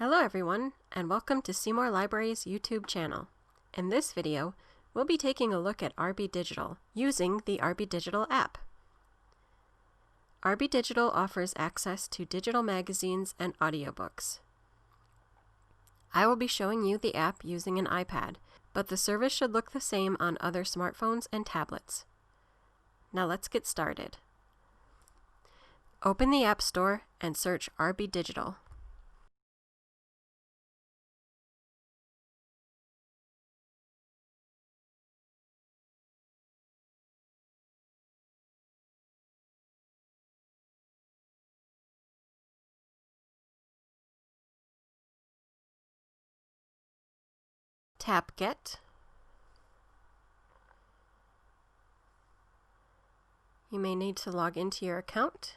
Hello everyone, and welcome to Seymour Library's YouTube channel. In this video, we'll be taking a look at RBdigital using the RBdigital app. RBdigital offers access to digital magazines and audiobooks. I will be showing you the app using an iPad, but the service should look the same on other smartphones and tablets. Now let's get started. Open the App Store and search RBdigital. Tap Get. You may need to log into your account.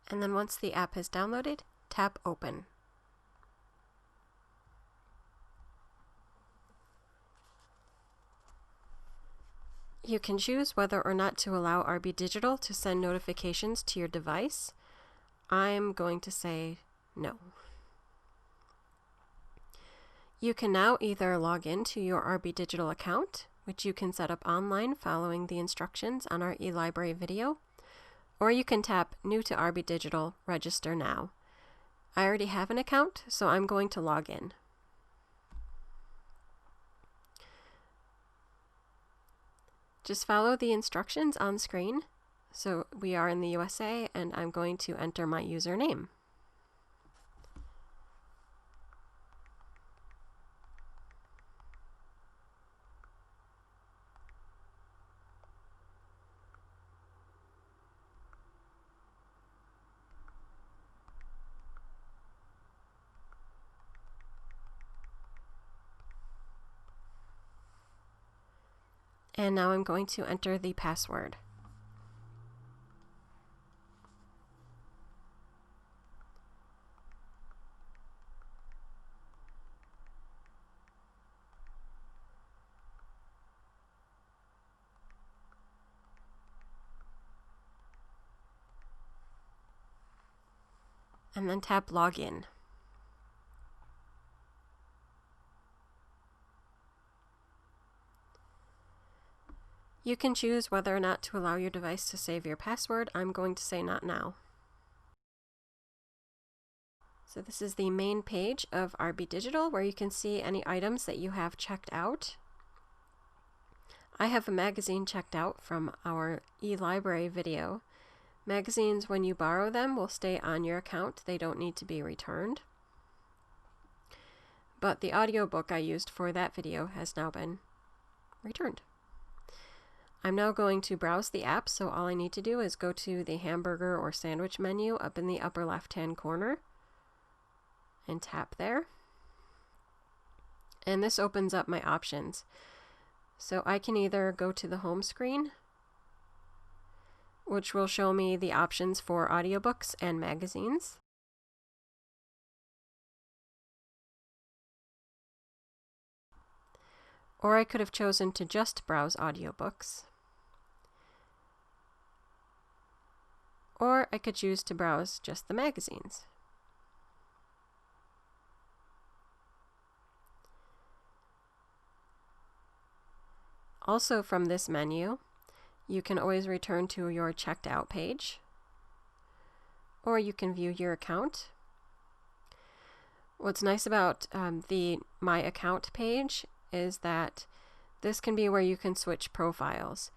And then once the app is downloaded, tap Open. You can choose whether or not to allow RBdigital to send notifications to your device. I'm going to say no. You can now either log into your RBdigital account, which you can set up online following the instructions on our eLibrary video, or you can tap New to RBdigital, Register Now. I already have an account, so I'm going to log in. Just follow the instructions on screen. So we are in the USA, and I'm going to enter my username. And now I'm going to enter the password. And then tap Login. You can choose whether or not to allow your device to save your password. I'm going to say not now. So this is the main page of RBdigital, where you can see any items that you have checked out. I have a magazine checked out from our eLibrary video. Magazines, when you borrow them, will stay on your account. They don't need to be returned. But the audiobook I used for that video has now been returned. I'm now going to browse the app, so all I need to do is go to the hamburger or sandwich menu up in the upper left-hand corner and tap there. And this opens up my options. So I can either go to the home screen, which will show me the options for audiobooks and magazines. Or I could have chosen to just browse audiobooks. Or I could choose to browse just the magazines. Also from this menu, you can always return to your checked out page, or you can view your account. What's nice about the My Account page is that this can be where you can switch profiles.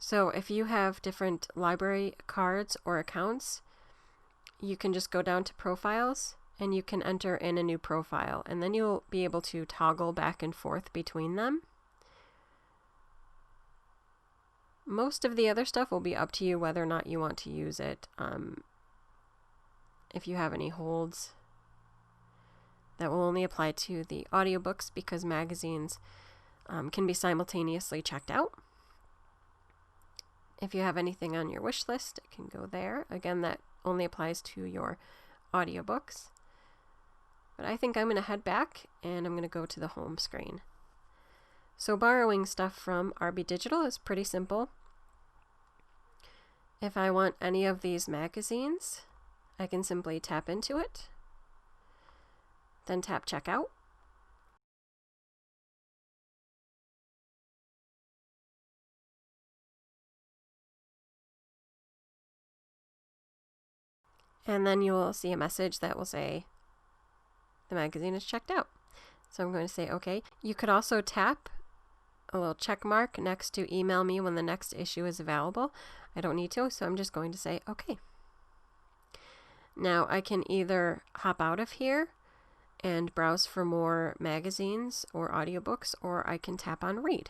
So if you have different library cards or accounts, you can just go down to Profiles and you can enter in a new profile, and then you'll be able to toggle back and forth between them. Most of the other stuff will be up to you whether or not you want to use it. if you have any holds. That will only apply to the audiobooks because magazines can be simultaneously checked out. If you have anything on your wish list, it can go there. Again, that only applies to your audiobooks. But I think I'm going to head back and I'm going to go to the home screen. So borrowing stuff from RBdigital is pretty simple. If I want any of these magazines, I can simply tap into it, then tap checkout. And then you will see a message that will say the magazine is checked out. So I'm going to say OK. You could also tap a little check mark next to email me when the next issue is available. I don't need to, so I'm just going to say OK. Now I can either hop out of here and browse for more magazines or audiobooks, or I can tap on read.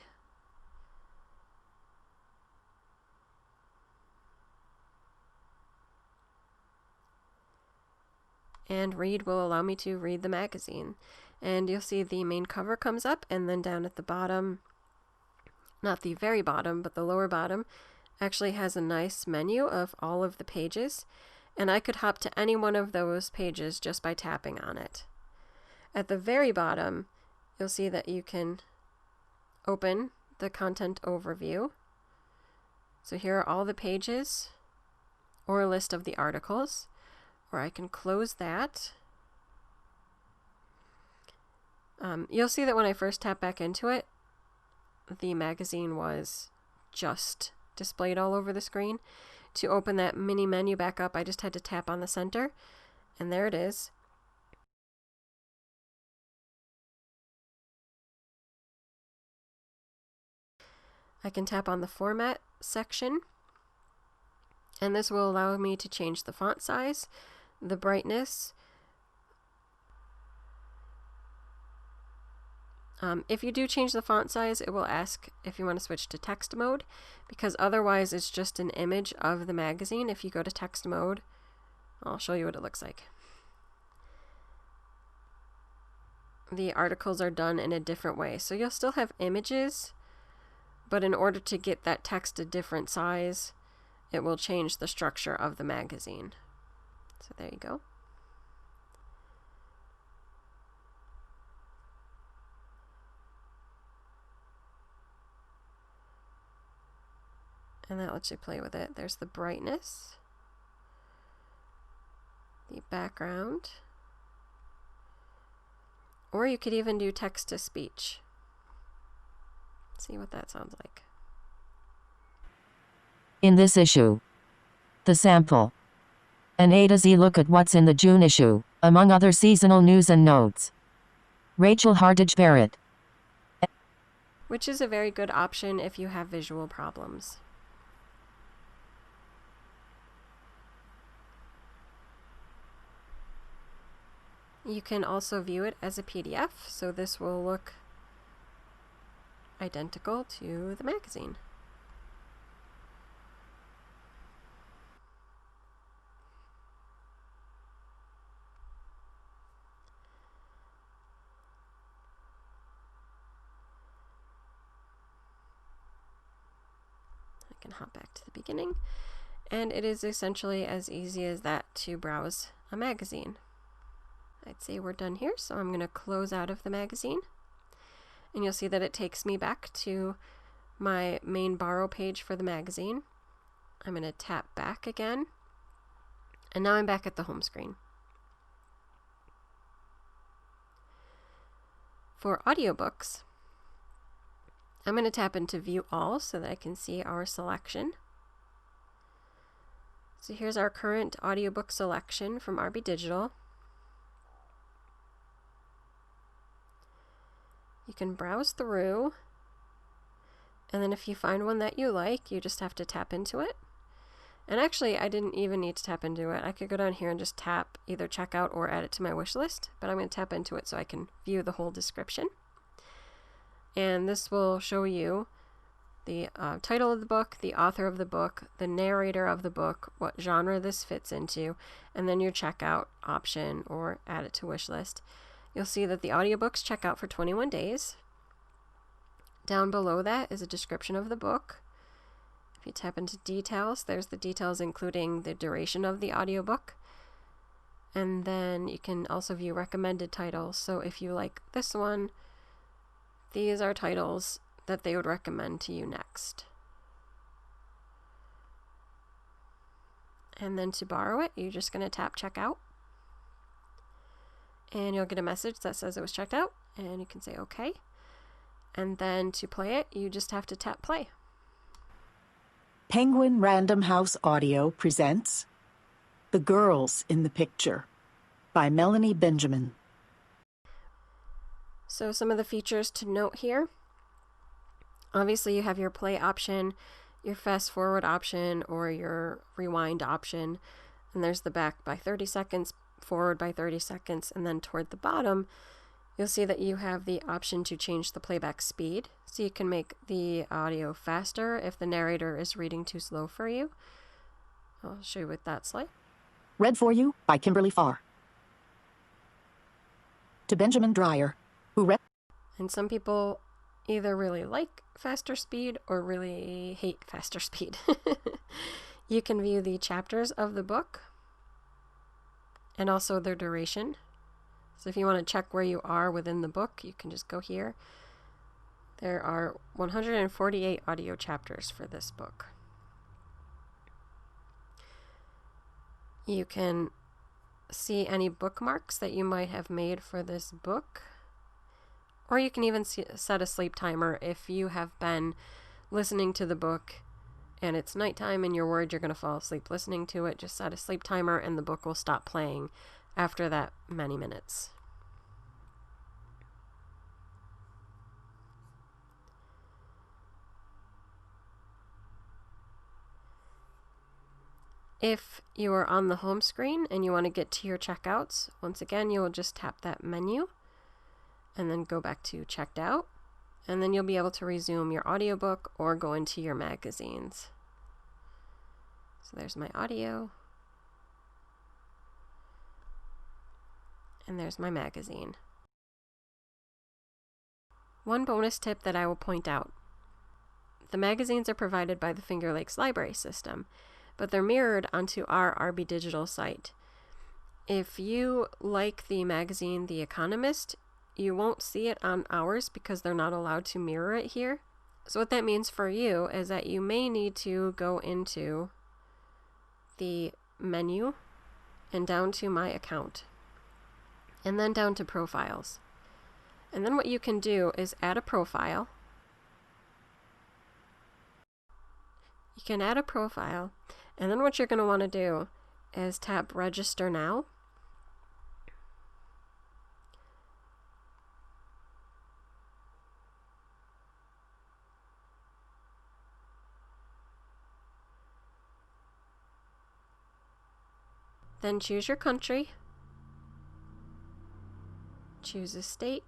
And read will allow me to read the magazine. And you'll see the main cover comes up, and then down at the bottom, not the very bottom, but the lower bottom, actually has a nice menu of all of the pages. And I could hop to any one of those pages just by tapping on it. At the very bottom, you'll see that you can open the content overview. So here are all the pages, or a list of the articles. Or I can close that. You'll see that when I first tap back into it, the magazine was just displayed all over the screen. To open that mini menu back up, I just had to tap on the center, and there it is. I can tap on the format section, and this will allow me to change the font size, the brightness. If you do change the font size, it will ask if you want to switch to text mode, because otherwise it's just an image of the magazine. If you go to text mode, I'll show you what it looks like. The articles are done in a different way. So you'll still have images, but in order to get that text a different size, it will change the structure of the magazine. So there you go. And that lets you play with it. There's the brightness, the background, or you could even do text to speech. See what that sounds like. In this issue, the sample. An A to Z look at what's in the June issue, among other seasonal news and notes. Rachel Hardage Barrett. Which is a very good option if you have visual problems. You can also view it as a PDF, so this will look identical to the magazine. I can hop back to the beginning, and it is essentially as easy as that to browse a magazine. I'd say we're done here, so I'm going to close out of the magazine. And you'll see that it takes me back to my main borrow page for the magazine. I'm going to tap back again, and now I'm back at the home screen. For audiobooks, I'm going to tap into View All so that I can see our selection. So here's our current audiobook selection from RBdigital. You can browse through, and then if you find one that you like, you just have to tap into it. And actually, I didn't even need to tap into it. I could go down here and just tap either checkout or add it to my wish list, but I'm going to tap into it so I can view the whole description. And this will show you the title of the book, the author of the book, the narrator of the book, what genre this fits into, and then your checkout option or add it to wish list. You'll see that the audiobooks check out for 21 days. Down below that is a description of the book. If you tap into details, there's the details including the duration of the audiobook. And then you can also view recommended titles. So if you like this one, these are titles that they would recommend to you next. And then to borrow it, you're just going to tap checkout. And you'll get a message that says it was checked out, and you can say okay. And then to play it, you just have to tap play. Penguin Random House Audio presents The Girls in the Picture by Melanie Benjamin. So some of the features to note here. Obviously you have your play option, your fast forward option, or your rewind option. And there's the back by 30 seconds, forward by 30 seconds, and then toward the bottom you'll see that you have the option to change the playback speed, so you can make the audio faster if the narrator is reading too slow for you. I'll show you what that's like. Read for you by Kimberly Farr. To Benjamin Dreyer, who read. And some people either really like faster speed or really hate faster speed. You can view the chapters of the book and also their duration. So if you want to check where you are within the book, you can just go here. There are 148 audio chapters for this book. You can see any bookmarks that you might have made for this book. Or you can even set a sleep timer if you have been listening to the book and it's nighttime and you're worried you're going to fall asleep listening to it. Just set a sleep timer and the book will stop playing after that many minutes. If you are on the home screen and you want to get to your checkouts, once again, you will just tap that menu and then go back to checked out, and then you'll be able to resume your audiobook or go into your magazines. So there's my audio. And there's my magazine. One bonus tip that I will point out. The magazines are provided by the Finger Lakes Library System, but they're mirrored onto our RBdigital site. If you like the magazine The Economist, you won't see it on ours because they're not allowed to mirror it here. So what that means for you is that you may need to go into the menu and down to My Account, and then down to Profiles. And then what you can do is add a profile. You can add a profile, and then what you're going to want to do is tap Register Now. Then choose your country. Choose a state.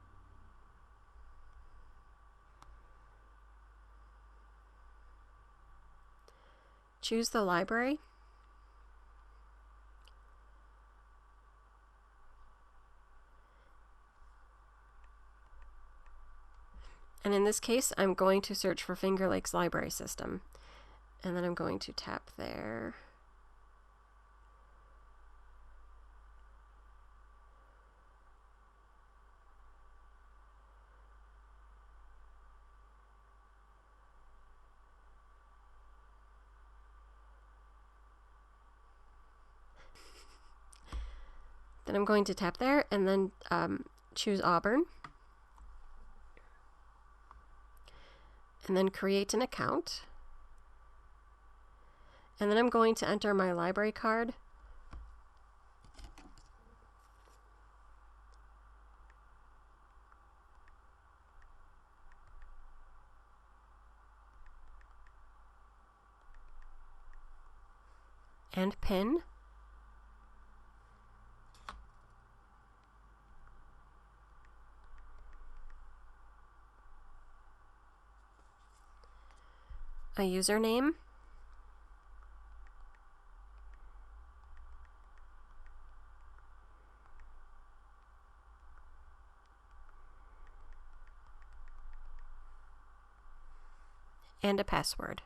Choose the library. And in this case, I'm going to search for Finger Lakes Library System. And then I'm going to tap there. Then I'm going to tap there and then choose Auburn. And then create an account. And then I'm going to enter my library card. And PIN. a username, and a password.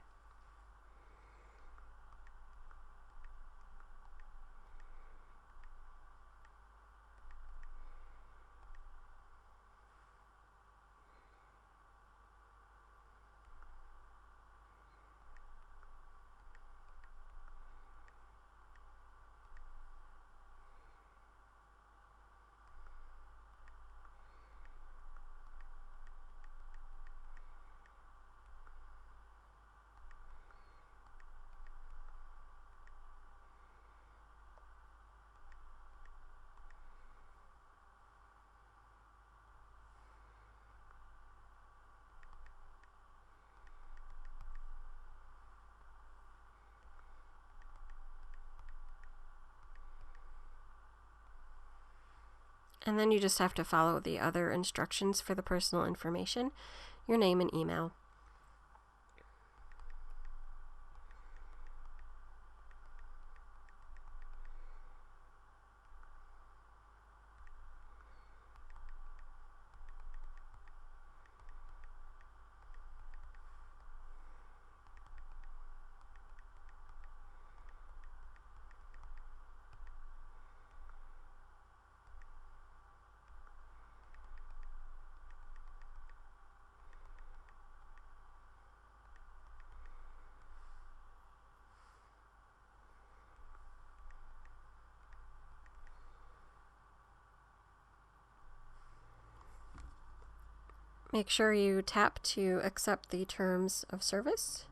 And then you just have to follow the other instructions for the personal information, your name and email. Make sure you tap to accept the terms of service,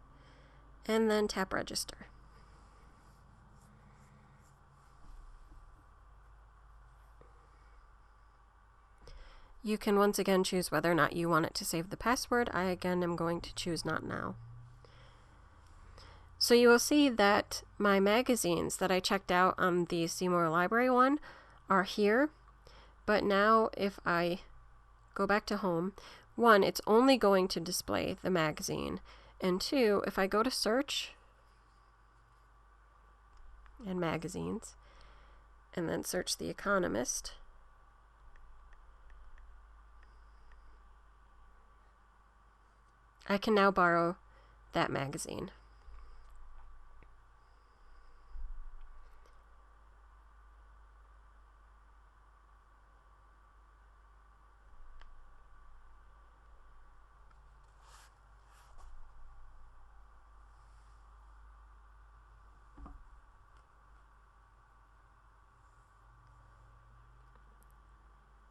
and then tap register. You can once again choose whether or not you want it to save the password. I again am going to choose not now. So you will see that my magazines that I checked out on the Seymour Library one are here, but now if I go back to home, one, it's only going to display the magazine, and two, if I go to search and magazines and then search The Economist, I can now borrow that magazine.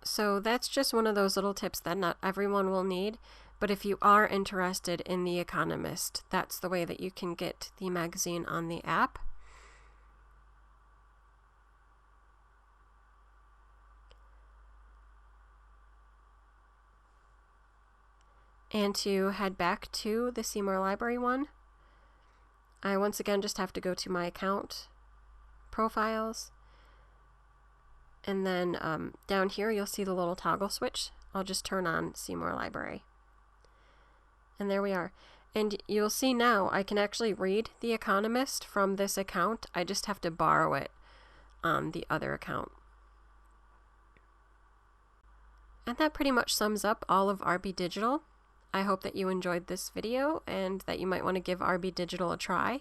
So that's just one of those little tips that not everyone will need, but if you are interested in The Economist, that's the way that you can get the magazine on the app. And to head back to the Seymour Library one, I once again just have to go to my account, profiles, and then down here you'll see the little toggle switch. I'll just turn on Seymour Library. And there we are. And you'll see now I can actually read The Economist from this account. I just have to borrow it on the other account. And that pretty much sums up all of RBdigital. I hope that you enjoyed this video and that you might want to give RBdigital a try.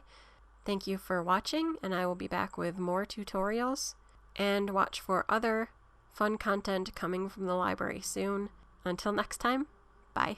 Thank you for watching, and I will be back with more tutorials. And watch for other fun content coming from the library soon. Until next time, bye.